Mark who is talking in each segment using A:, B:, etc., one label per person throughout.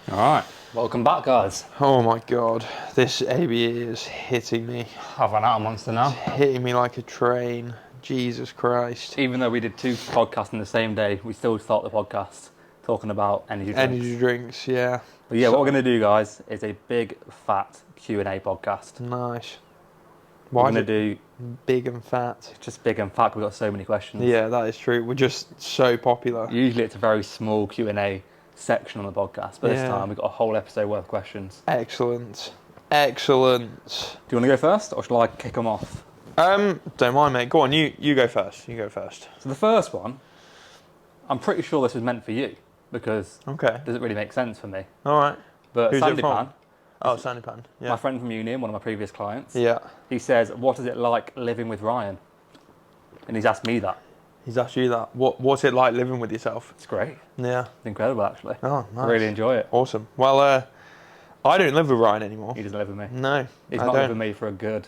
A: Alright, welcome back guys.
B: Oh my god, this ABE is hitting me.
A: I've run out of Monster now.
B: Hitting me like a train. Jesus Christ.
A: Even though we did 2 podcasts in the same day, we still start the podcast talking about energy drinks.
B: Energy drinks, yeah.
A: But yeah, what we're going to do guys is a big fat Q&A podcast.
B: Nice.
A: We're
B: Why
A: going
B: is
A: to
B: it
A: do
B: big and fat?
A: just big and fat, we've got so many questions.
B: Yeah, that is true. We're just so popular.
A: Usually it's a very small Q&A section on the podcast, but this
B: Yeah.
A: time we've got a whole episode worth of questions.
B: Excellent. Excellent.
A: Do you want to go first, or shall I kick them off?
B: Don't mind, mate. Go on, you go first. You go first.
A: So the first one, I'm pretty sure this was meant for you, because
B: Okay.
A: it doesn't really make sense for me.
B: Alright.
A: But
B: Who's it
A: Sandy
B: from?
A: Pan,
B: Oh, Sandy Pan.
A: my
B: Yeah.
A: friend from uni, one of my previous clients,
B: Yeah.
A: he says, what is it like living with Ryan? And he's asked me that.
B: He's asked you that. What's it like living with yourself?
A: It's great.
B: Yeah.
A: It's incredible, actually.
B: Oh, nice.
A: I really enjoy it.
B: Awesome. Well, I don't live with Ryan anymore.
A: He doesn't live with me.
B: No,
A: He's
B: I
A: not
B: don't.
A: lived with me for a good,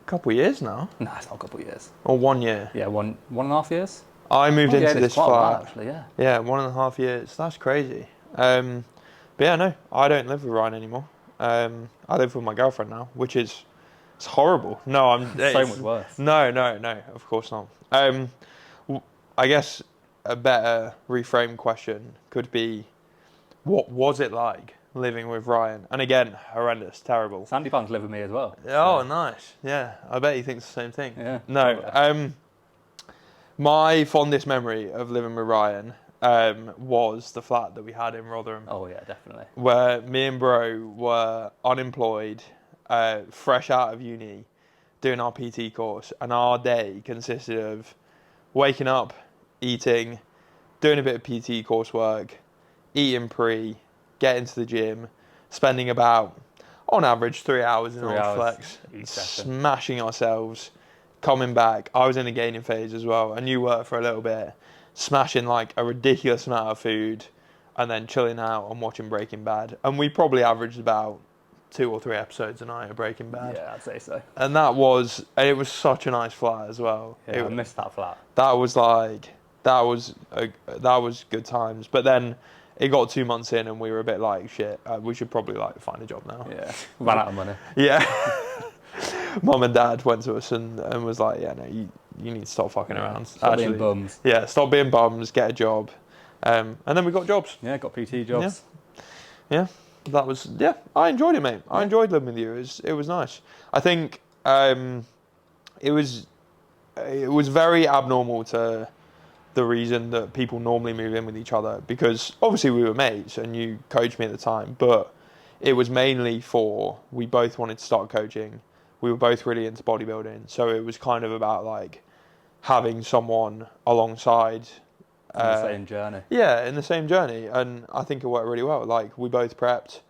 B: Couple of years now,
A: no, it's not a couple of years.
B: or 1 year.
A: Yeah, one and a half years.
B: I moved
A: Oh, yeah,
B: into
A: it's
B: this
A: quite a while,
B: flat.
A: actually, yeah.
B: Yeah, 1.5 years. That's crazy. But yeah, no, I don't live with Ryan anymore. I live with my girlfriend now, which is it's horrible. No,
A: So much worse.
B: No, of course not. I guess a better reframed question could be, what was it like living with Ryan? And again, horrendous, terrible.
A: Sandy Pan's lived with me as well.
B: Oh,
A: So,
B: nice. Yeah, I bet he thinks the same thing.
A: yeah.
B: No, my fondest memory of living with Ryan was the flat that we had in Rotherham,
A: Oh, yeah, definitely.
B: where me and bro were unemployed, fresh out of uni, doing our PT course, and our day consisted of waking up, eating, doing a bit of PT coursework, eating getting to the gym, spending about, on average, 3 hours in
A: 3
B: old
A: hours
B: flex,
A: each session.
B: smashing ourselves, coming back. I was in a gaining phase as well, and you were for a little bit, smashing like a ridiculous amount of food, and then chilling out and watching Breaking Bad. And we probably averaged about 2 or 3 episodes a night of Breaking Bad.
A: Yeah, I'd say so.
B: And it was such a nice flat as well.
A: Yeah, I missed that flat.
B: That was good times. But then it got 2 months in and we were a bit like, shit, we should probably like find a job now.
A: Yeah, ran out of money.
B: Yeah. Mum and Dad went to us and was like, yeah, no, you need to stop fucking around.
A: Stop being bums.
B: Yeah, stop being bums, get a job. And then we got jobs.
A: Yeah, got PT jobs.
B: Yeah. I enjoyed it, mate. I enjoyed living with you. It was nice. I think it was very abnormal to the reason that people normally move in with each other, because obviously we were mates and you coached me at the time, but it was mainly for we both wanted to start coaching. We were both really into bodybuilding, so it was kind of about like having someone alongside.
A: On the same journey.
B: Yeah, in the same journey, and I think it worked really well. Like we both prepped,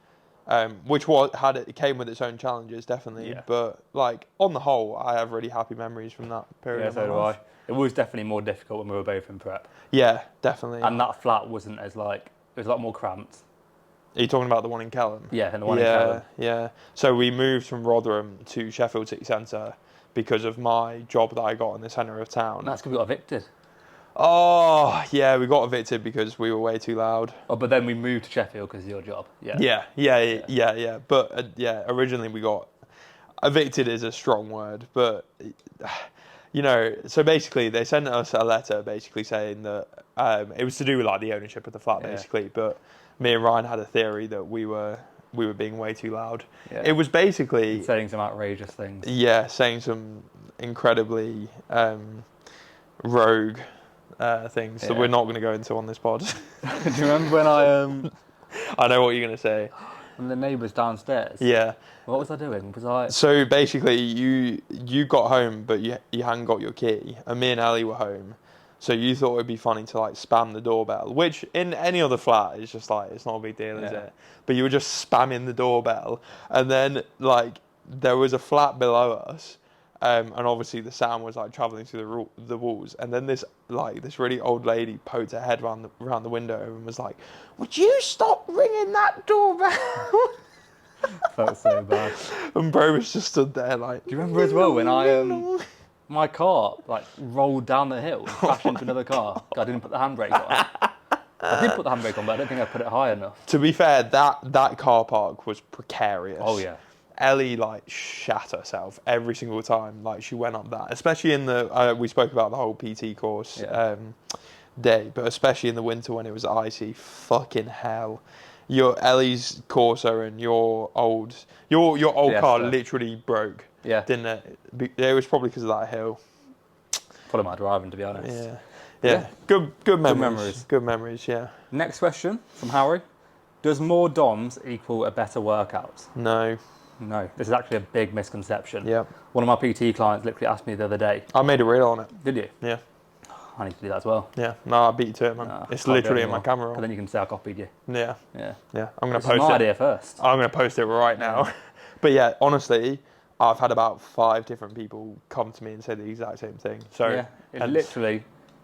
B: which it came with its own challenges, definitely.
A: Yeah.
B: But like on the whole, I have really happy memories from that period.
A: Yeah,
B: of
A: so
B: my
A: do
B: life.
A: I. It was definitely more difficult when we were both in prep.
B: Yeah, definitely.
A: And that flat wasn't as like, it was a lot more cramped.
B: Are you talking about the one in Kelham?
A: Yeah, and the one in Kelham.
B: Yeah. So we moved from Rotherham to Sheffield City Centre because of my job that I got in the centre of town.
A: And that's because we got evicted.
B: Oh, yeah, we got evicted because we were way too loud.
A: Oh, but then we moved to Sheffield because of your job. Yeah.
B: Yeah. But originally we got evicted is a strong word, but so basically they sent us a letter basically saying that it was to do with like the ownership of the flat basically, but me and Ryan had a theory that we were being way too loud.
A: Yeah.
B: It was basically
A: saying some outrageous things.
B: Yeah, saying some incredibly rogue things that we're not going to go into on this pod.
A: Do you remember when
B: I know what you're going to say.
A: when the neighbours downstairs?
B: Yeah.
A: What was I doing? Was I?
B: So basically, you got home, but you hadn't got your key, and me and Ali were home. So you thought it'd be funny to like spam the doorbell, which in any other flat is just like it's not a big deal, is it? But you were just spamming the doorbell, and then like there was a flat below us. And obviously the sound was like travelling through the walls, and then this really old lady poked her head around the window and was like, "Would you stop ringing that doorbell?"
A: Felt so bad.
B: And bro was just stood there like.
A: Do you remember as well when my car like rolled down the hill, crashed into another car? I didn't put the handbrake on. I did put the handbrake on, but I don't think I put it high enough.
B: To be fair, that car park was precarious.
A: Oh yeah.
B: Ellie like shat herself every single time like she went up that, especially in the we spoke about the whole PT course day, but especially in the winter when it was icy. Fucking hell, your Ellie's Corsa and your old car literally broke.
A: Yeah,
B: didn't it? It was probably because of that hill.
A: probably my driving, to be honest.
B: Yeah. Good memories.
A: Good
B: memories. Yeah.
A: Next question from Harry: does more DOMs equal a better workout?
B: No.
A: No, this is actually a big misconception.
B: Yeah.
A: One of my PT clients literally asked me the other day.
B: I made a reel on it.
A: Did you?
B: Yeah.
A: I need to do that as well.
B: Yeah. No, I beat you to it, man.
A: No,
B: it's literally in my camera roll.
A: And then you can say I copied you.
B: Yeah.
A: Yeah.
B: Yeah. I'm gonna
A: This
B: post
A: is my
B: it.
A: idea first.
B: I'm gonna post it right now. But yeah, honestly, I've had about 5 different people come to me and say the exact same thing. So
A: yeah,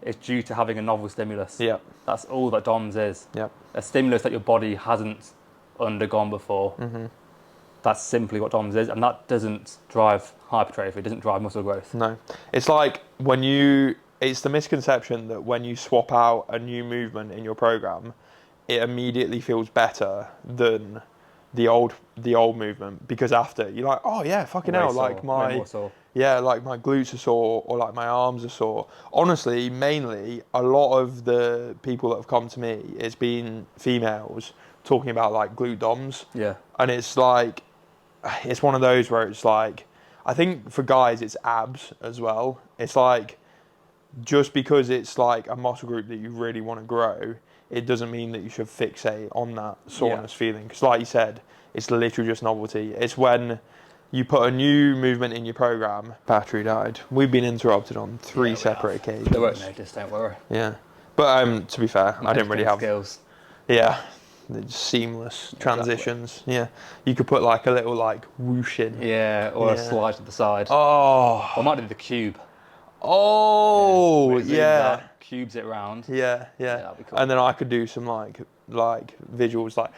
A: it's due to having a novel stimulus.
B: Yeah.
A: That's all that DOMS is.
B: Yeah.
A: A stimulus that your body hasn't undergone before. Mm-hmm. That's simply what DOMS is, and that doesn't drive hypertrophy. It doesn't drive muscle growth.
B: No, it's like it's the misconception that when you swap out a new movement in your program, it immediately feels better than the old movement, because after you're like, oh yeah, fucking hell, like my glutes are sore or like my arms are sore. Honestly, mainly a lot of the people that have come to me, it's been females talking about like glute DOMs.
A: Yeah.
B: And it's like, it's one of those where it's like, I think for guys it's abs as well. It's like, just because it's like a muscle group that you really want to grow, it doesn't mean that you should fixate on that soreness feeling. Because like you said, it's literally just novelty. It's when you put a new movement in your program. Battery died. We've been interrupted on 3 separate occasions.
A: They won't notice, don't worry.
B: Yeah. But to be fair, I didn't really have
A: skills.
B: Yeah. Seamless transitions. Exactly. Yeah. You could put like a little like whoosh in.
A: Yeah, or a slide to the side.
B: Oh.
A: Or I might do the cube.
B: Oh, yeah.
A: Cubes it round.
B: Yeah.
A: That'd be cool.
B: And then I could do some like visuals like.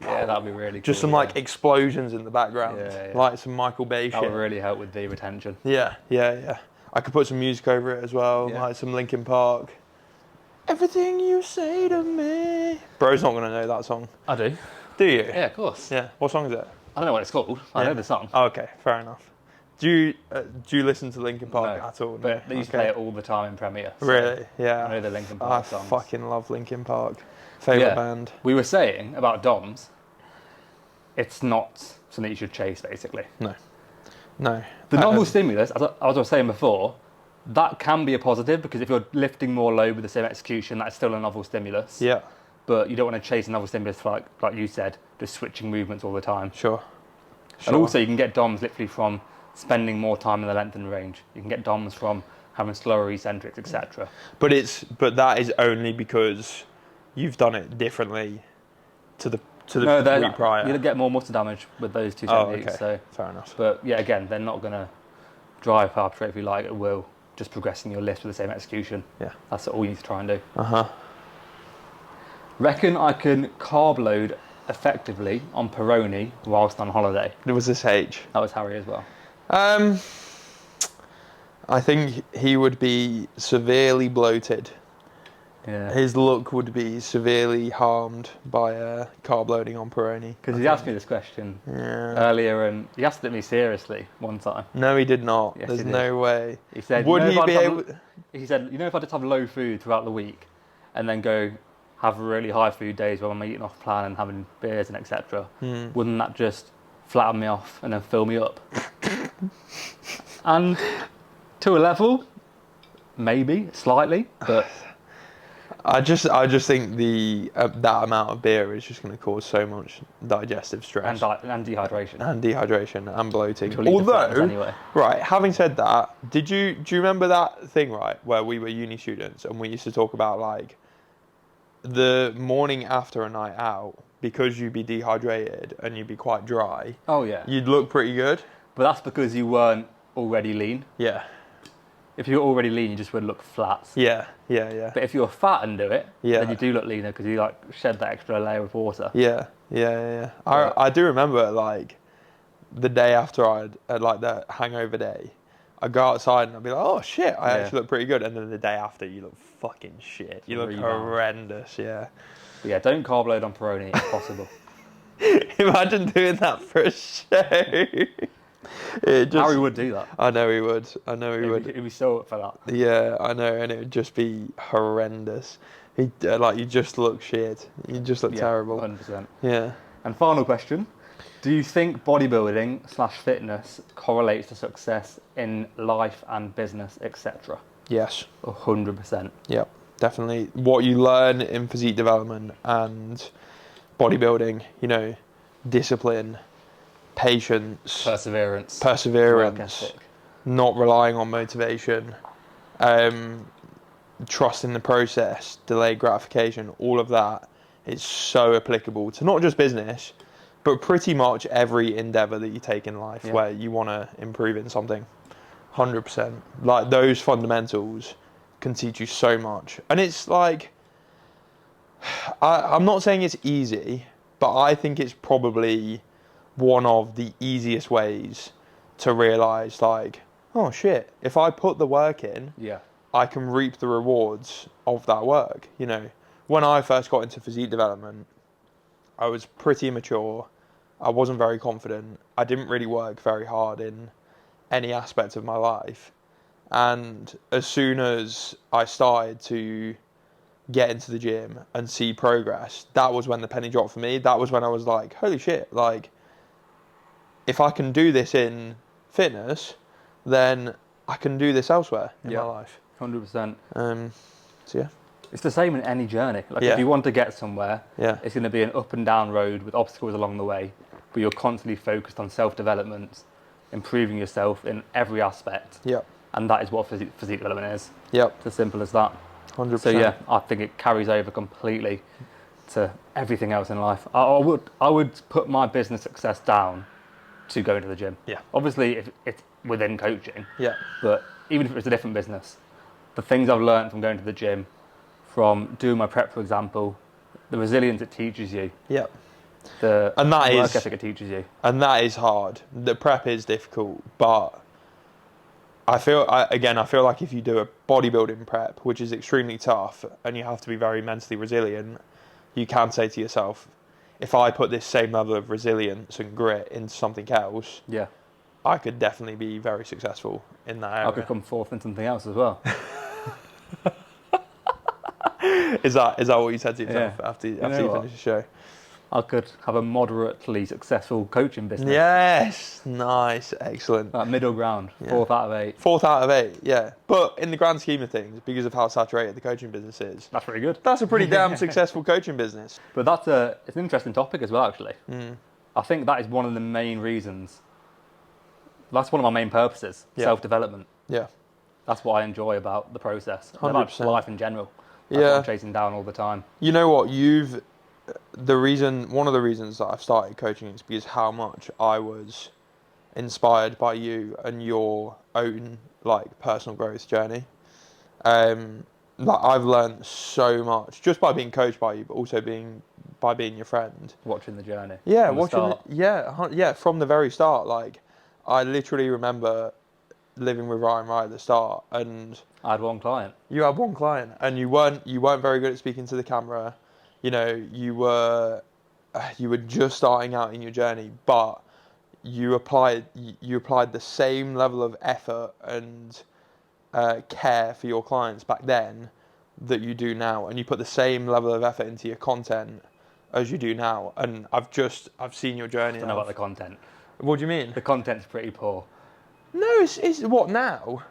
A: Yeah, that'd be really cool.
B: Just some like explosions in the background.
A: Yeah.
B: Like some Michael Bay shit.
A: That would really help with the retention.
B: Yeah. I could put some music over it as well, like some Linkin Park. Everything you say to me. Bro's not going to know that song.
A: I do.
B: Do you?
A: Yeah, of course.
B: Yeah. What song is it?
A: I don't know what it's called. I know the song.
B: Oh, okay, fair enough. Do you listen to Linkin Park at all?
A: But they used to play it all the time in Premiere. So
B: really? Yeah.
A: I know the Linkin Park songs.
B: I fucking love Linkin Park. Favourite band. We
A: were saying about DOMs, it's not something you should chase, basically.
B: No.
A: The novel stimulus, as I was saying before, that can be a positive, because if you're lifting more load with the same execution, that's still a novel stimulus.
B: Yeah.
A: But you don't want to chase a novel stimulus for, like you said, just switching movements all the time.
B: Sure.
A: And also you can get DOMs literally from spending more time in the length and range. You can get DOMs from having slower eccentrics, etc.
B: But that is only because you've done it differently to the week prior.
A: You'll get more muscle damage with those two techniques.
B: Okay.
A: So
B: fair enough.
A: But yeah, again, they're not going to drive hypertrophy like it will just progressing your lift with the same execution.
B: Yeah.
A: That's all you need to try and do.
B: Uh-huh.
A: Reckon I can carb load effectively on Peroni whilst on holiday?
B: It was this H.
A: That was Harry as well.
B: I think he would be severely bloated.
A: Yeah.
B: His look would be severely harmed by carb loading on Peroni.
A: Because he asked me this question earlier, and he asked it me seriously one time.
B: No, he did not.
A: Yes,
B: There's
A: he did.
B: no way.
A: He said,
B: would he be able?
A: He said, if I just have low food throughout the week, and then go have really high food days where I'm eating off plan and having beers and etc., wouldn't that just flatten me off and then fill me up? And to a level, maybe slightly, but
B: I just think that amount of beer is just going to cause so much digestive stress
A: and dehydration
B: and bloating.
A: Although, anyway.
B: Right, having said that, do you remember that thing, right, where we were uni students and we used to talk about like the morning after a night out, because you'd be dehydrated and you'd be quite dry.
A: Oh yeah.
B: You'd look pretty good.
A: But that's because you weren't already lean.
B: Yeah.
A: If you were already lean, you just would look flat.
B: Yeah.
A: But if you're fat and do it, then you do look leaner because you like shed that extra layer of water.
B: Yeah. I do remember like the day after I had like that hangover day, I'd go outside and I'd be like, oh shit, I
A: Yeah.
B: actually look pretty good. And then the day after, you look fucking shit. You look
A: Rebound.
B: horrendous, yeah.
A: But yeah, don't carb load on Peroni if possible.
B: Imagine doing that for a show.
A: Harry would do that.
B: I know he would. I know he would.
A: He'd be so up for that.
B: Yeah, I know, and it would just be horrendous. He you just look shit. You just look terrible.
A: 100%.
B: Yeah.
A: And final question. Do you think bodybuilding/fitness correlates to success in life and business, etc.?
B: Yes.
A: 100%.
B: Yep. Definitely. What you learn in physique development and bodybuilding, discipline, patience,
A: Perseverance. Work ethic.
B: not relying on motivation, trust in the process, delayed gratification, all of that is so applicable to not just business, but pretty much every endeavour that you take in life where you want to improve in something. 100%. Like, those fundamentals can teach you so much. And it's like, I'm not saying it's easy, but I think it's probably one of the easiest ways to realise, like, oh shit, if I put the work in, I can reap the rewards of that work. When I first got into physique development, I was pretty immature. I wasn't very confident. I didn't really work very hard in any aspect of my life. And as soon as I started to get into the gym and see progress, that was when the penny dropped for me. That was when I was like, holy shit, like, if I can do this in fitness, then I can do this elsewhere in my life.
A: 100%.
B: So yeah.
A: It's the same in any journey. Like, if you want to get somewhere, it's going to be an up and down road with obstacles along the way, but you're constantly focused on self-development, improving yourself in every aspect.
B: Yep.
A: And that is what physique development is.
B: Yep.
A: It's as simple as that.
B: 100%.
A: So yeah, I think it carries over completely to everything else in life. I would put my business success down to going to the gym.
B: Yeah.
A: Obviously, if it's within coaching.
B: Yeah.
A: But even if it's a different business, the things I've learned from going to the gym, from doing my prep, for example, the resilience it teaches you.
B: Yeah.
A: The work ethic it teaches you.
B: And that is hard. The prep is difficult, but I feel like if you do a bodybuilding prep, which is extremely tough, and you have to be very mentally resilient, you can say to yourself, if I put this same level of resilience and grit into something else, I could definitely be very successful in that area.
A: I could come forth in something else as well.
B: Is that what you said to yourself after you finish the show?
A: I could have a moderately successful coaching business.
B: Yes, nice, excellent.
A: That middle ground, 4th out of 8.
B: 4th out of 8, yeah. But in the grand scheme of things, because of how saturated the coaching business is,
A: that's pretty good.
B: That's a pretty damn successful coaching business.
A: But it's an interesting topic as well, actually. I think that is one of the main reasons. That's one of my main purposes, self-development.
B: Yeah.
A: That's what I enjoy about the process.
B: 100%.
A: About life in general. That's what I'm chasing down all the time.
B: You know what? One of the reasons that I've started coaching is because how much I was inspired by you and your own personal growth journey. I've learned so much just by being coached by you, but also by being your friend.
A: Watching the journey.
B: Yeah, from the very start. I literally remember living with Ryan right at the start, and
A: I had one client.
B: You had one client, and you weren't very good at speaking to the camera. You were just starting out in your journey, but you applied the same level of effort and care for your clients back then that you do now, and you put the same level of effort into your content as you do now. And I've seen your journey.
A: I don't know about the content.
B: What do you mean?
A: The content's pretty poor.
B: No, it's what now?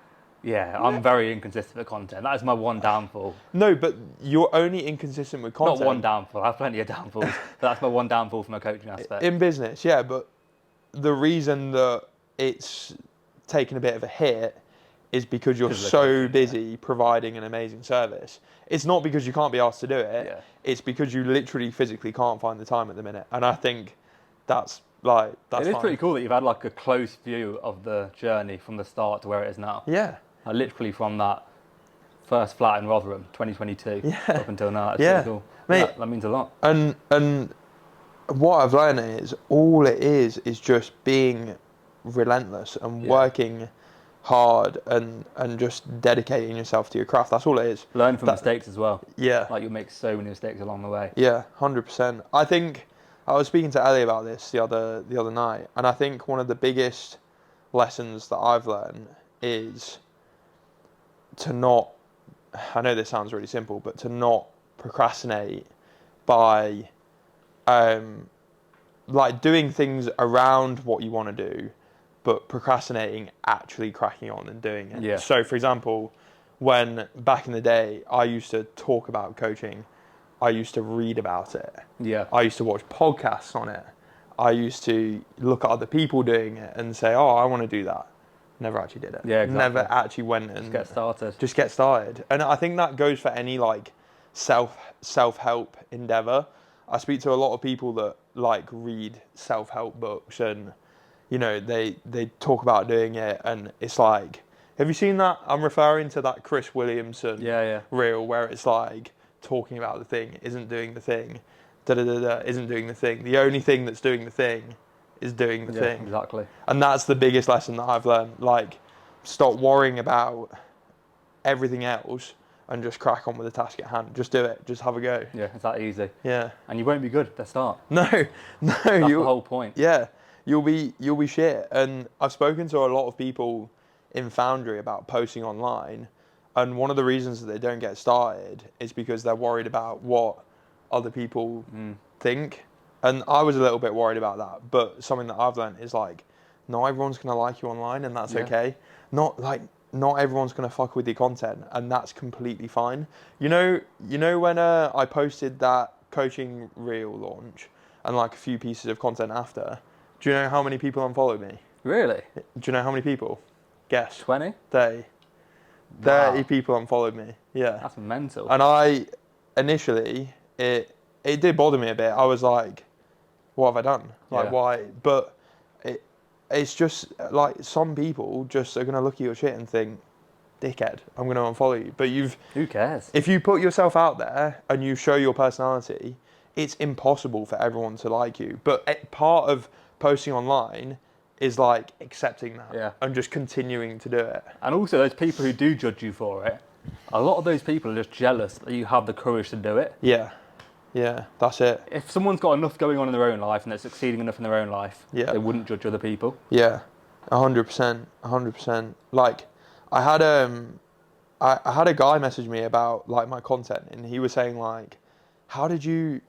A: Yeah, I'm very inconsistent with content. That is my one downfall.
B: No, but you're only inconsistent with content.
A: Not one downfall. I have plenty of downfalls. But that's my one downfall from a coaching aspect.
B: In business, yeah, but the reason that it's taken a bit of a hit is because you're so busy providing an amazing service. It's not because you can't be asked to do it. Yeah. It's because you literally physically can't find the time at the minute. And I think that's
A: it is pretty cool that you've had a close view of the journey from the start to where it is now.
B: Yeah.
A: Literally from that first flat in Rotherham, 2022, up until now. That's pretty cool.
B: Mate,
A: that means a lot.
B: And what I've learned is all it is just being relentless and working hard and just dedicating yourself to your craft. That's all it is.
A: Learn from mistakes as well.
B: Yeah.
A: Like you'll make so many mistakes along the way.
B: Yeah, 100%. I think I was speaking to Ellie about this the other night, and I think one of the biggest lessons that I've learned is to not, I know this sounds really simple, but to not procrastinate by like doing things around what you want to do, but procrastinating actually cracking on and doing it.
A: Yeah.
B: So for example, when back in the day I used to talk about coaching, I used to read about it.
A: Yeah.
B: I used to watch podcasts on it. I used to look at other people doing it and say, oh, I want to do that. Never actually did it.
A: Yeah, exactly.
B: Never actually went and
A: Just get started.
B: And I think that goes for any like self-help endeavor. I speak to a lot of people that like read self-help books and they talk about doing it, and it's like, have you seen that? I'm referring to that Chris Williamson reel where it's like talking about the thing isn't doing the thing, isn't doing the thing. The only thing that's doing the thing is doing the thing.
A: Exactly.
B: And that's the biggest lesson that I've learned. Like, stop worrying about everything else and just crack on with the task at hand. Just do it. Just have a go.
A: Yeah, it's that easy.
B: Yeah.
A: And you won't be good at the start.
B: No.
A: That's the whole point.
B: Yeah. You'll be shit. And I've spoken to a lot of people in Foundry about posting online, and one of the reasons that they don't get started is because they're worried about what other people think. And I was a little bit worried about that, but something that I've learned is like, not everyone's gonna like you online, and that's okay. Not everyone's gonna fuck with your content, and that's completely fine. You know when I posted that coaching reel launch and like a few pieces of content after, do you know how many people unfollowed me?
A: Really?
B: Do you know how many people? Guess.
A: 20?
B: 30.
A: Wow.
B: 30 people unfollowed me. Yeah.
A: That's mental.
B: And I initially it did bother me a bit. I was like, what have I done? Like why? But it's just like some people just are gonna look at your shit and think, dickhead, I'm gonna unfollow you. But
A: who cares?
B: If you put yourself out there and you show your personality, it's impossible for everyone to like you. But part of posting online is like accepting that and just continuing to do it.
A: And also those people who do judge you for it, a lot of those people are just jealous that you have the courage to do it.
B: Yeah, that's it.
A: If someone's got enough going on in their own life and they're succeeding enough in their own life, they wouldn't judge other people.
B: Yeah, 100%. Like, I had a guy message me about like my content, and he was saying like, how did you,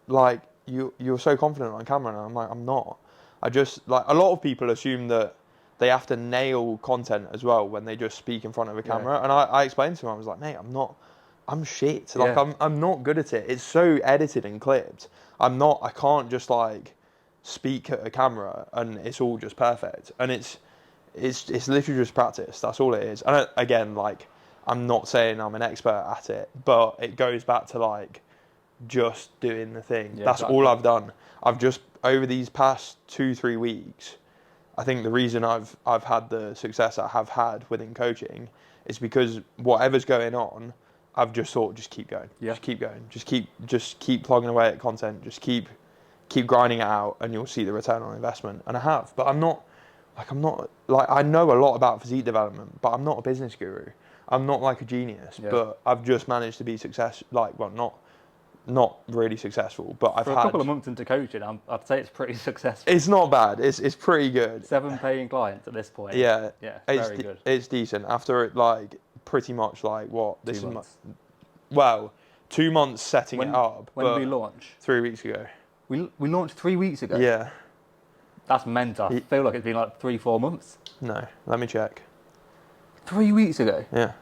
B: like, you're so confident on camera? And I'm like, I'm not. I just, like, a lot of people assume that they have to nail content as well when they just speak in front of a camera. And I explained to him, I was like, mate, I'm shit. Like, I'm not good at it. It's so edited and clipped. I can't just like speak at a camera and it's all just perfect. And it's literally just practice. That's all it is. And again, like, I'm not saying I'm an expert at it, but it goes back to like just doing the thing. That's all I've done. I've just, over these past 2-3 weeks, I think the reason I've had the success I have had within coaching is because whatever's going on, I've just thought, just keep going. Just keep going. Just keep plugging away at content. Just keep grinding it out, and you'll see the return on investment. And I have, but I'm not like, I know a lot about physique development, but I'm not a business guru. I'm not like a genius, but I've just managed to be not really successful, but I've
A: had... For a couple of months into coaching, I'd say it's pretty successful.
B: It's not bad. It's pretty good.
A: 7 paying clients at this point.
B: Yeah.
A: It's very good.
B: It's decent. After like pretty much like what?
A: 2 months.
B: Well, 2 months setting it up.
A: When did we launch?
B: 3 weeks ago.
A: We launched 3 weeks ago?
B: Yeah.
A: That's mental. I feel like it's been like 3-4 months.
B: No, let me check.
A: 3 weeks ago?
B: Yeah.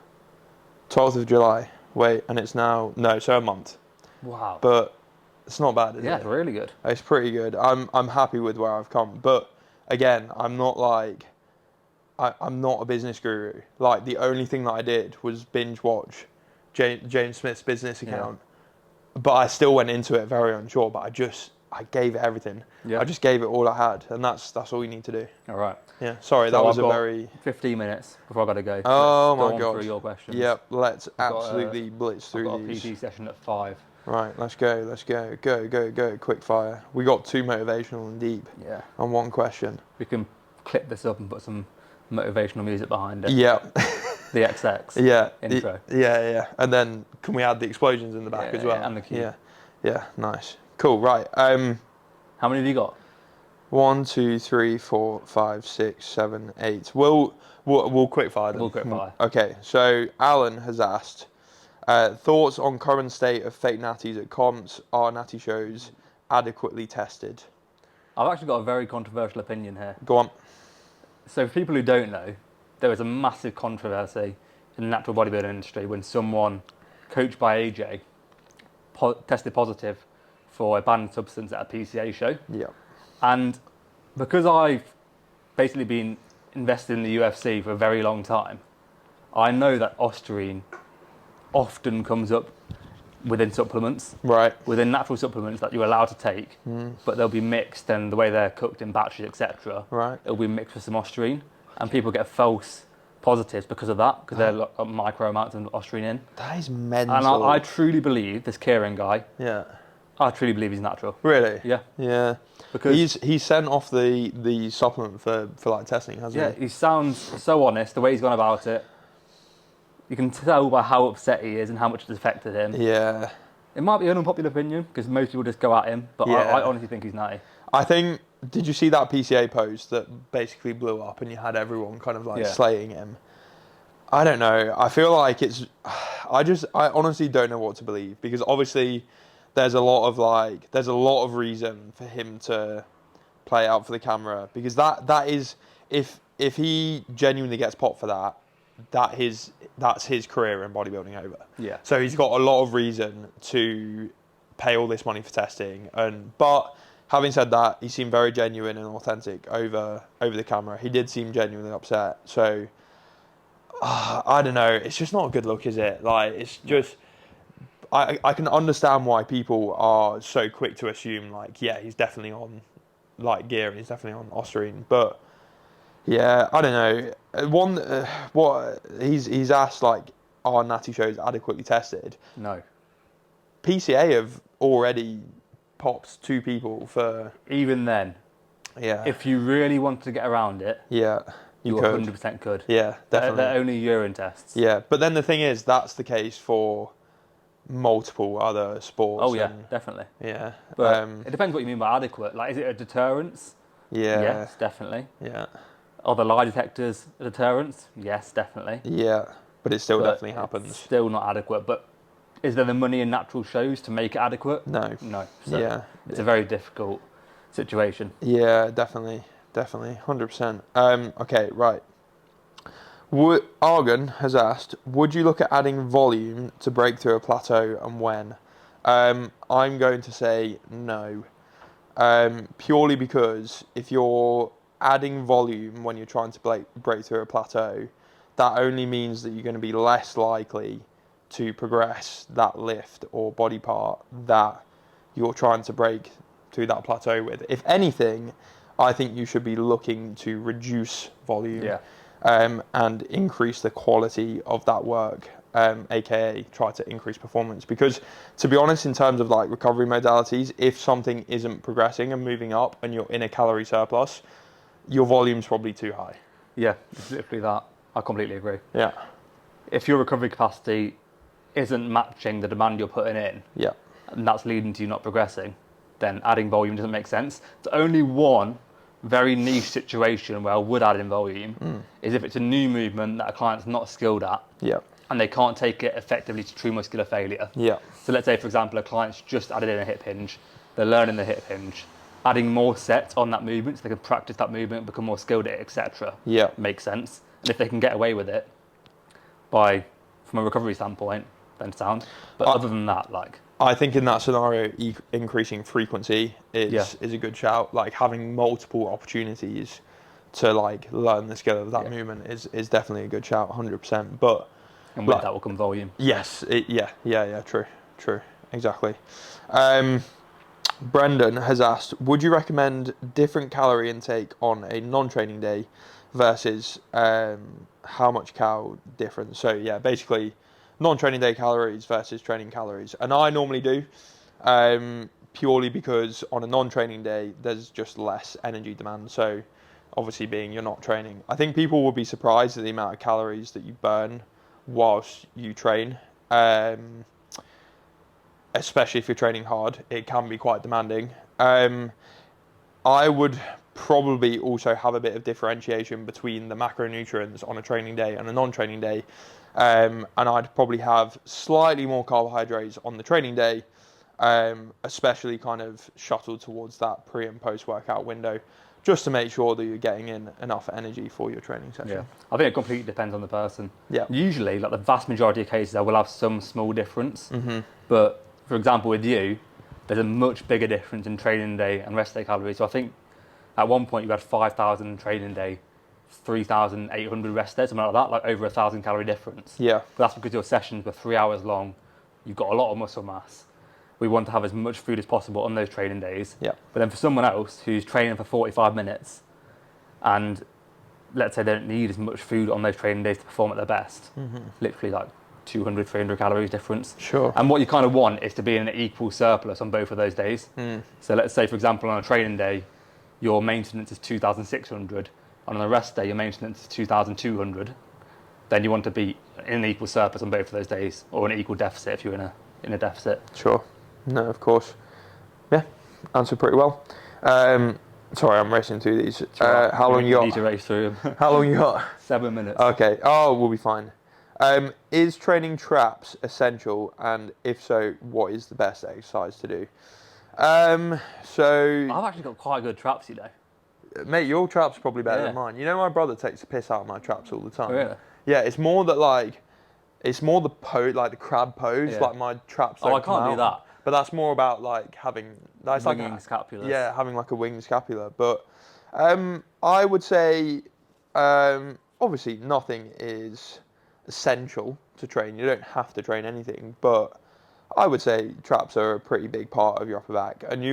B: 12th of July. Wait, and it's now... No, so a month.
A: Wow.
B: But it's not bad, is it?
A: Yeah, it's really good.
B: It's pretty good. I'm happy with where I've come. But again, I'm not like... I'm not a business guru. Like, the only thing that I did was binge watch James Smith's business account. Yeah. But I still went into it very unsure, but I gave it everything. Yeah. I just gave it all I had, and that's all you need to do.
A: All right.
B: Yeah. Sorry, so that was a very...
A: 15 minutes before I got to go.
B: Oh my God.
A: Through your questions.
B: Yep. Let's absolutely blitz through
A: I've got
B: these.
A: a PT session at 5.
B: Right. Let's go. Go. Quick fire. We got 2 motivational and deep.
A: Yeah.
B: And 1 question.
A: We can clip this up and put some motivational music behind it.
B: Yeah.
A: The XX
B: Yeah.
A: intro.
B: Yeah. And then can we add the explosions in the back as well?
A: And the key.
B: Yeah. Yeah. Nice. Cool. Right.
A: How many have you got?
B: 1, 2, 3, 4, 5, 6, 7, 8. We'll quick fire them.
A: We'll quick fire.
B: Okay. So Alan has asked thoughts on current state of fake natties at comps. Are natty shows adequately tested?
A: I've actually got a very controversial opinion here.
B: Go on.
A: So for people who don't know, there was a massive controversy in the natural bodybuilding industry when someone coached by AJ tested positive for a banned substance at a PCA show.
B: Yeah.
A: And because I've basically been invested in the UFC for a very long time, I know that ostarine often comes up within supplements,
B: Right.
A: within natural supplements that you're allowed to take, but they'll be mixed, and the way they're cooked in batches, etc.
B: Right.
A: It'll be mixed with some ostarine, and people get false positives because of that, because they're got micro amounts of ostarine in.
B: That is mental.
A: And I truly believe this Kieran guy.
B: Yeah.
A: I truly believe he's natural.
B: Really?
A: Yeah.
B: Yeah.
A: Because
B: he's sent off the supplement for like testing, hasn't
A: he sounds so honest. The way he's gone about it, you can tell by how upset he is and how much it's affected him.
B: he? Yeah.
A: It might be an unpopular opinion because most people just go at him, but
B: Yeah.
A: I honestly think he's natty.
B: I think. Did you see that PCA post that basically blew up and you had everyone kind of like slaying him? I don't know. I feel like it's. I honestly don't know what to believe because obviously there's a lot of reason for him to play out for the camera because that is if he genuinely gets popped for that, that's his career in bodybuilding over.
A: Yeah.
B: So he's got a lot of reason to pay all this money for testing but having said that, he seemed very genuine and authentic over the camera. He did seem genuinely upset. So I don't know. It's just not a good look, is it? Like it's just. I can understand why people are so quick to assume like, yeah, he's definitely on like gear and he's definitely on ostarine, but yeah, I don't know. What he's asked like, are natty shows adequately tested?
A: No.
B: PCA have already popped 2 people for.
A: Even then, if you really wanted to get around it,
B: you could.
A: 100% could.
B: Yeah, definitely.
A: They're only urine tests.
B: Yeah, but then the thing is, that's the case for multiple other sports.
A: Oh yeah, definitely.
B: Yeah,
A: but it depends what you mean by adequate. Like, is it a deterrence?
B: Yeah.
A: Yes, definitely.
B: Yeah.
A: Are the lie detectors a deterrence? Yes, definitely.
B: Yeah, but it still definitely happens.
A: It's still not adequate. But is there the money in natural shows to make it adequate?
B: No.
A: No. So it's a very difficult situation.
B: Yeah, definitely, 100%. Okay, right. Argon has asked, would you look at adding volume to break through a plateau and when? I'm going to say no. Purely because if you're adding volume when you're trying to break through a plateau, that only means that you're going to be less likely to progress that lift or body part that you're trying to break through that plateau with. If anything, I think you should be looking to reduce volume.
A: Yeah.
B: And increase the quality of that work, aka try to increase performance. Because to be honest, in terms of like recovery modalities, if something isn't progressing and moving up and you're in a calorie surplus, your volume's probably too high.
A: Yeah, it's literally that. I completely agree.
B: Yeah.
A: If your recovery capacity isn't matching the demand you're putting in, and that's leading to you not progressing, then adding volume doesn't make sense. It's only one very niche situation where I would add in volume is if it's a new movement that a client's not skilled at and they can't take it effectively to true muscular failure.
B: Yeah.
A: So let's say, for example, a client's just added in a hip hinge, they're learning the hip hinge, adding more sets on that movement so they can practice that movement, become more skilled at it, etc. Makes sense. And if they can get away with it from a recovery standpoint, then sound. But other than that, like,
B: I think in that scenario, increasing frequency is a good shout. Like having multiple opportunities to like learn the skill of that movement is definitely a good shout, 100%. But
A: and with that will come volume.
B: Yes, true, exactly. Brendan has asked, would you recommend different calorie intake on a non-training day versus how much cal difference? So yeah, basically non-training day calories versus training calories. And I normally do, purely because on a non-training day, there's just less energy demand. So obviously being you're not training. I think people will be surprised at the amount of calories that you burn whilst you train. Especially if you're training hard, it can be quite demanding. I would probably also have a bit of differentiation between the macronutrients on a training day and a non-training day. And I'd probably have slightly more carbohydrates on the training day, especially kind of shuttled towards that pre and post workout window, just to make sure that you're getting in enough energy for your training session.
A: Yeah, I think it completely depends on the person.
B: Yeah.
A: Usually, like the vast majority of cases, I will have some small difference.
B: Mm-hmm.
A: But for example, with you, there's a much bigger difference in training day and rest day calories. So I think at one point you had 5,000 training day, 3,800 rest day, something like that, like over 1,000 calorie difference.
B: Yeah.
A: But that's because your sessions were 3 hours long. You've got a lot of muscle mass. We want to have as much food as possible on those training days.
B: Yeah.
A: But then for someone else who's training for 45 minutes and let's say they don't need as much food on those training days to perform at their best, literally like 200, 300 calories difference.
B: Sure.
A: And what you kind of want is to be in an equal surplus on both of those days. So let's say, for example, on a training day, your maintenance is 2,600, and on a rest day, your maintenance is 2,200. Then you want to be in an equal surplus on both of those days, or an equal deficit if you're in a deficit.
B: Sure. No, of course. Yeah, answered pretty well. Sorry, I'm racing through these. How long you got?
A: Need to race through them.
B: How long you got?
A: 7 minutes.
B: Okay. Oh, we'll be fine. Is training traps essential? And if so, what is the best exercise to do? So
A: I've actually got quite good traps, you know.
B: Mate, your trap's probably better
A: Yeah.
B: than mine. You know, my brother takes the piss out of my traps all the time.
A: Oh, really?
B: Yeah, it's more that it's more the pose, like the crab pose.
A: Yeah.
B: Like my traps.
A: Oh,
B: Don't
A: I can't do that.
B: But that's more about like having. That's
A: Winging
B: like
A: scapulas.
B: Yeah, having like a winged scapula. But I would say, obviously, nothing is essential to train. You don't have to train anything, but I would say traps are a pretty big part of your upper back. And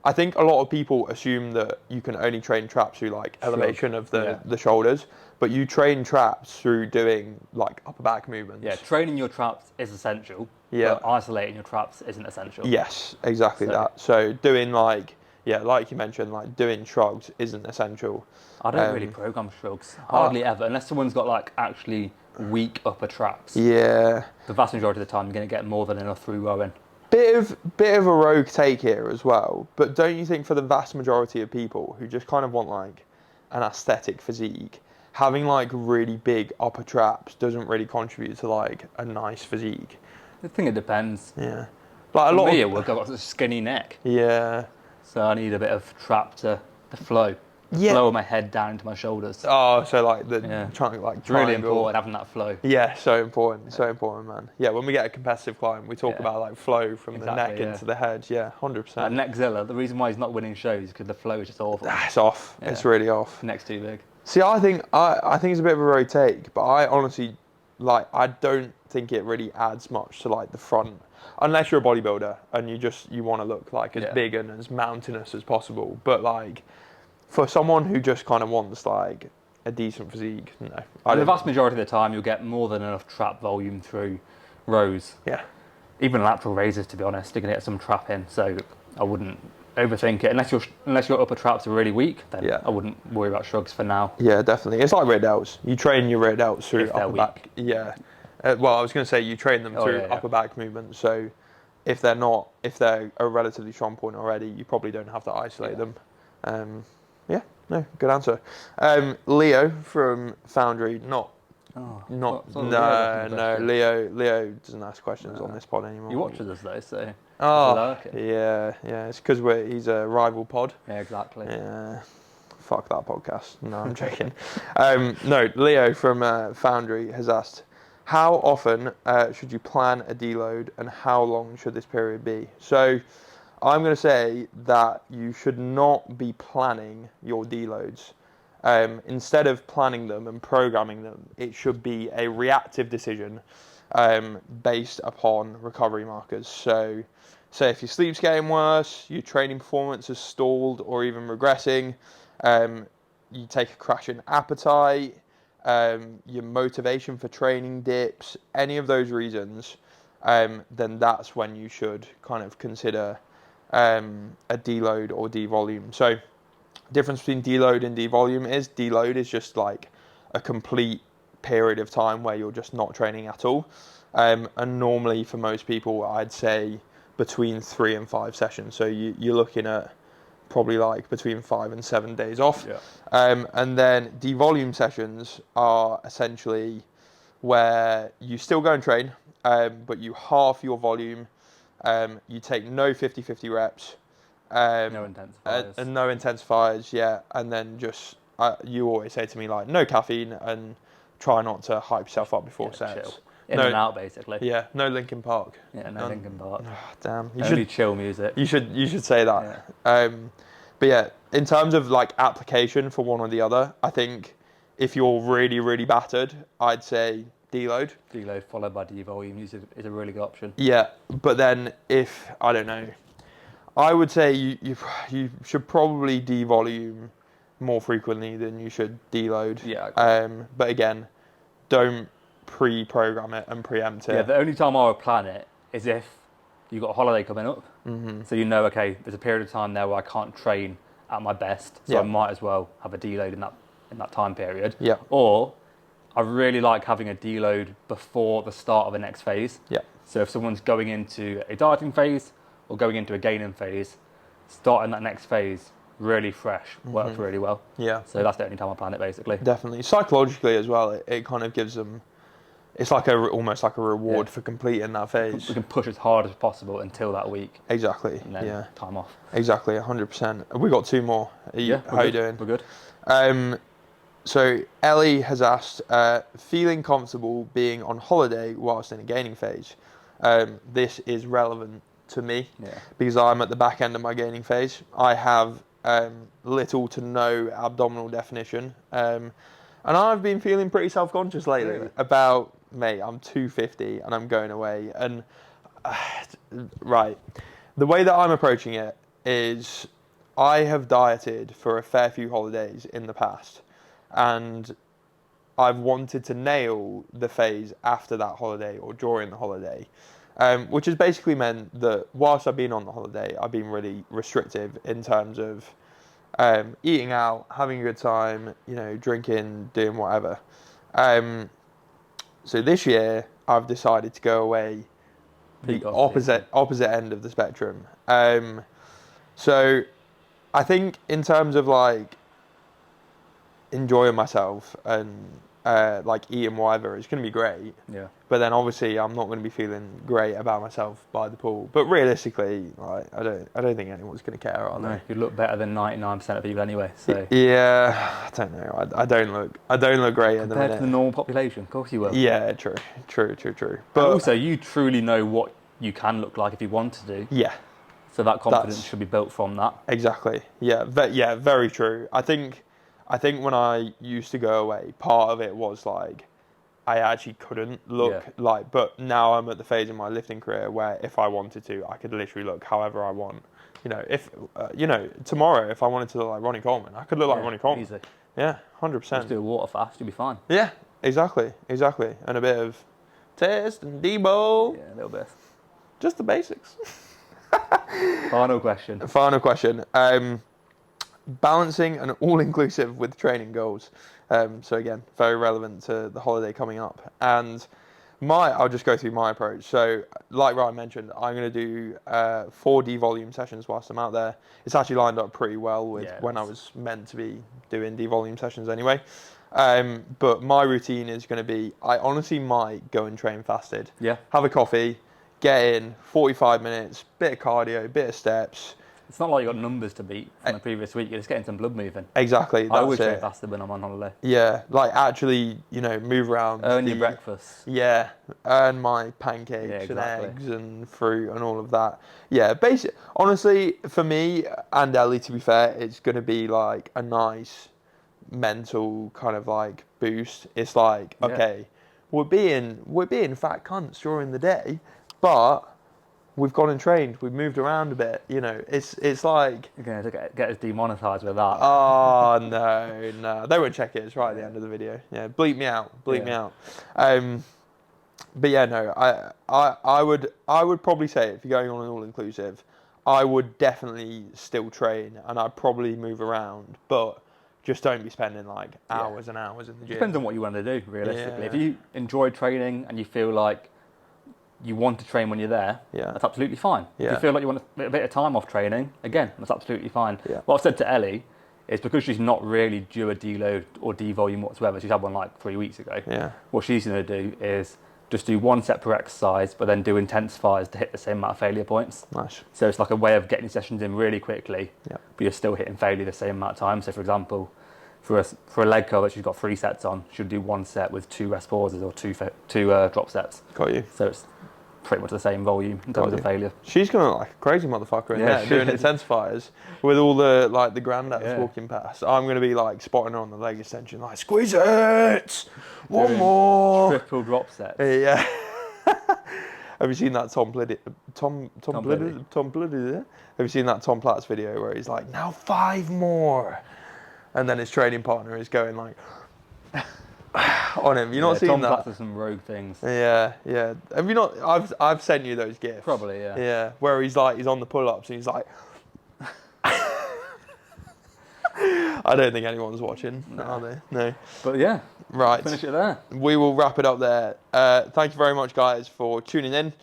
B: I think a lot of people assume that you can only train traps through like elevation of the shoulders, but you train traps through doing like upper back movements.
A: Yeah, training your traps is essential.
B: Yeah.
A: But isolating your traps isn't essential.
B: Yes, exactly that. So doing like you mentioned, like doing shrugs isn't essential.
A: I don't really program shrugs. Hardly ever, unless someone's got like actually weak upper traps.
B: Yeah.
A: The vast majority of the time, you're going to get more than enough through rowing.
B: Bit of a rogue take here as well, but don't you think for the vast majority of people who just kind of want like an aesthetic physique, having like really big upper traps doesn't really contribute to like a nice physique?
A: I think it depends.
B: Yeah. Like a lot
A: of I've got a skinny neck.
B: Yeah.
A: So I need a bit of trap to flow.
B: Yeah.
A: Flow my head down into my shoulders.
B: Oh, so like the
A: It's really important having that flow.
B: Yeah, so important, man. Yeah, when we get a competitive climb, we talk about like flow from the neck into the head. Yeah, 100%.
A: Neckzilla, the reason why he's not winning shows is because the flow is just awful.
B: It's off. Yeah. It's really off.
A: Neck's too big.
B: See, I think it's a bit of a rogue take, but I honestly I don't think it really adds much to like the front, unless you're a bodybuilder and you want to look like as big and as mountainous as possible. But like, for someone who just kind of wants like a decent physique, no.
A: The vast majority of the time, you'll get more than enough trap volume through rows.
B: Yeah.
A: Even lateral raises, to be honest, you're going to get some trap in. So I wouldn't overthink it. Unless your upper traps are really weak, then I wouldn't worry about shrugs for now.
B: Yeah, definitely. It's like rear delts. You train your rear delts through upper back. Yeah. Well, I was going to say you train them through upper back movements. So if they're a relatively strong point already, you probably don't have to isolate them. No, good answer. Leo from Foundry, Leo doesn't ask questions on this pod anymore.
A: He watches us though, so.
B: Yeah, it's because he's a rival pod.
A: Yeah, exactly.
B: Yeah, fuck that podcast. No, I'm joking. No, Leo from Foundry has asked, how often should you plan a deload and how long should this period be? So I'm going to say that you should not be planning your deloads. Instead of planning them and programming them, it should be a reactive decision based upon recovery markers. So, say if your sleep's getting worse, your training performance has stalled or even regressing, you take a crash in appetite, your motivation for training dips, any of those reasons, then that's when you should kind of consider a deload or devolume. So difference between deload and devolume is deload is just like a complete period of time where you're just not training at all. And normally for most people, I'd say between 3 and 5 sessions. So you're looking at probably like between 5 and 7 days off.
A: Yeah.
B: And then devolume sessions are essentially where you still go and train, but you half your volume. You take no 50-50 reps.
A: No intensifiers.
B: And no intensifiers, yeah. And then just, you always say to me, like, no caffeine and try not to hype yourself up before sets.
A: Chill. In and out, basically.
B: Yeah, no Linkin Park.
A: Yeah, no Linkin Park.
B: Oh, damn.
A: Only chill music.
B: You should say that. Yeah. But yeah, in terms of like application for one or the other, I think if you're really, really battered, I'd say deload.
A: Deload followed by devolume is a really good option.
B: Yeah, but then if, I don't know, I would say you should probably devolume more frequently than you should deload.
A: Yeah.
B: But again, don't pre-program it and preempt it.
A: Yeah, the only time I would plan it is if you've got a holiday coming up. Mm-hmm. So you know, okay, there's a period of time there where I can't train at my best, so I might as well have a deload in that time period.
B: Yeah.
A: Or I really like having a deload before the start of the next phase.
B: Yeah.
A: So if someone's going into a dieting phase or going into a gaining phase, starting that next phase really fresh works really well.
B: Yeah.
A: So that's the only time I plan it, basically.
B: Definitely. Psychologically as well, it kind of gives them, it's like almost like a reward for completing that phase.
A: We can push as hard as possible until that week.
B: Exactly.
A: And then time off.
B: Exactly, 100%. We got 2 more. How are you doing?
A: We're good.
B: So Ellie has asked, feeling comfortable being on holiday whilst in a gaining phase. This is relevant to me because I'm at the back end of my gaining phase. I have little to no abdominal definition, and I've been feeling pretty self-conscious lately about, mate, I'm 250 and I'm going away. And right, the way that I'm approaching it is I have dieted for a fair few holidays in the past, and I've wanted to nail the phase after that holiday or during the holiday. Which has basically meant that whilst I've been on the holiday, I've been really restrictive in terms of eating out, having a good time, drinking, doing whatever. So this year, I've decided to go away the opposite end of the spectrum. So I think in terms of like enjoying myself and like eating whatever, it's going to be great.
A: Yeah.
B: But then obviously I'm not going to be feeling great about myself by the pool. But realistically, like I don't think anyone's going to care, are they?
A: You look better than 99% of people anyway. So
B: yeah, I don't know. I don't look great at the minute.
A: Compared to the normal population, of course you will.
B: Yeah, true.
A: But also, you truly know what you can look like if you want to do.
B: Yeah.
A: So that confidence should be built from that.
B: Exactly. Yeah. Very true. I think when I used to go away, part of it was like I actually couldn't look like, but now I'm at the phase in my lifting career where if I wanted to, I could literally look however I want. If tomorrow if I wanted to look like Ronnie Coleman, I could look like Ronnie Coleman.
A: Easy.
B: Yeah, 100%.
A: Just do a water fast, you'll be fine.
B: Yeah, exactly, and a bit of test and debo.
A: Yeah, a little bit.
B: Just the basics.
A: Final question.
B: Balancing an all-inclusive with training goals. So again, very relevant to the holiday coming up. And I'll just go through my approach. So like Ryan mentioned, I'm going to do 4 devolume sessions whilst I'm out there. It's actually lined up pretty well with when I was meant to be doing devolume sessions anyway. But my routine is going to be, I honestly might go and train fasted.
A: Yeah.
B: Have a coffee, get in, 45 minutes, bit of cardio, bit of steps.
A: It's not like you've got numbers to beat from the previous week. You're just getting some blood moving.
B: Exactly.
A: I always train faster when I'm on holiday.
B: Yeah, like actually, move around.
A: Earn your breakfast.
B: Yeah, earn my pancakes and eggs and fruit and all of that. Yeah, honestly, for me and Ellie, to be fair, it's going to be like a nice mental kind of like boost. It's like, okay, we're being fat cunts during the day, but we've gone and trained. We've moved around a bit. It's like
A: you're going to get us demonetised with that.
B: Oh no, they won't check it. It's right at the end of the video. Yeah, bleep me out. Me out. But yeah, no, I would probably say if you're going on an all inclusive, I would definitely still train, and I'd probably move around, but just don't be spending like hours and hours in the gym.
A: Depends on what you want to do, realistically.
B: Yeah.
A: If you enjoy training and you feel like you want to train when you're there, that's absolutely fine. If you feel like you want a bit of time off training, again, that's absolutely fine. What I've said to Ellie is, because she's not really due a deload or devolume whatsoever, she's had one like 3 weeks ago. What she's going to do is just do 1 set per exercise, but then do intensifiers to hit the same amount of failure points.
B: Nice.
A: So it's like a way of getting sessions in really quickly, but you're still hitting failure the same amount of time. So for example, for a leg curl that she's got 3 sets on, she'll do 1 set with 2 rest pauses or two drop sets.
B: Got you.
A: So it's pretty much the same volume in terms of failure.
B: She's gonna look like a crazy motherfucker in there doing intensifiers with all the granddads walking past. I'm gonna be like spotting her on the leg extension, like squeeze it, one more,
A: triple drop sets.
B: Yeah. Have you seen that Tom Bliddy? Have you seen that Tom Platz video where he's like, now 5 more, and then his training partner is going like on him. You've not seen
A: Tom
B: that?
A: Tom Platz does some rogue things.
B: Yeah. Have you not? I've sent you those gifs.
A: Probably, yeah.
B: Yeah, where he's on the pull-ups and he's like, I don't think anyone's watching, are they? No.
A: But yeah,
B: right.
A: Finish it there.
B: We will wrap it up there. Thank you very much, guys, for tuning in.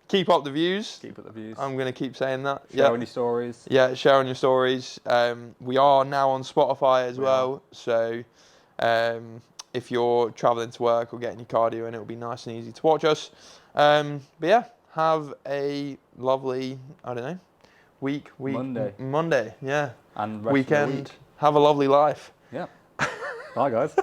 B: Keep up the views.
A: Keep up the views.
B: I'm going to keep saying that.
A: Sharing your stories.
B: Yeah, sharing your stories. We are now on Spotify as well. So if you're travelling to work or getting your cardio in, it'll be nice and easy to watch us. But yeah, have a lovely, week.
A: Monday,
B: yeah.
A: And
B: weekend. Have a lovely life.
A: Yeah. Bye, guys.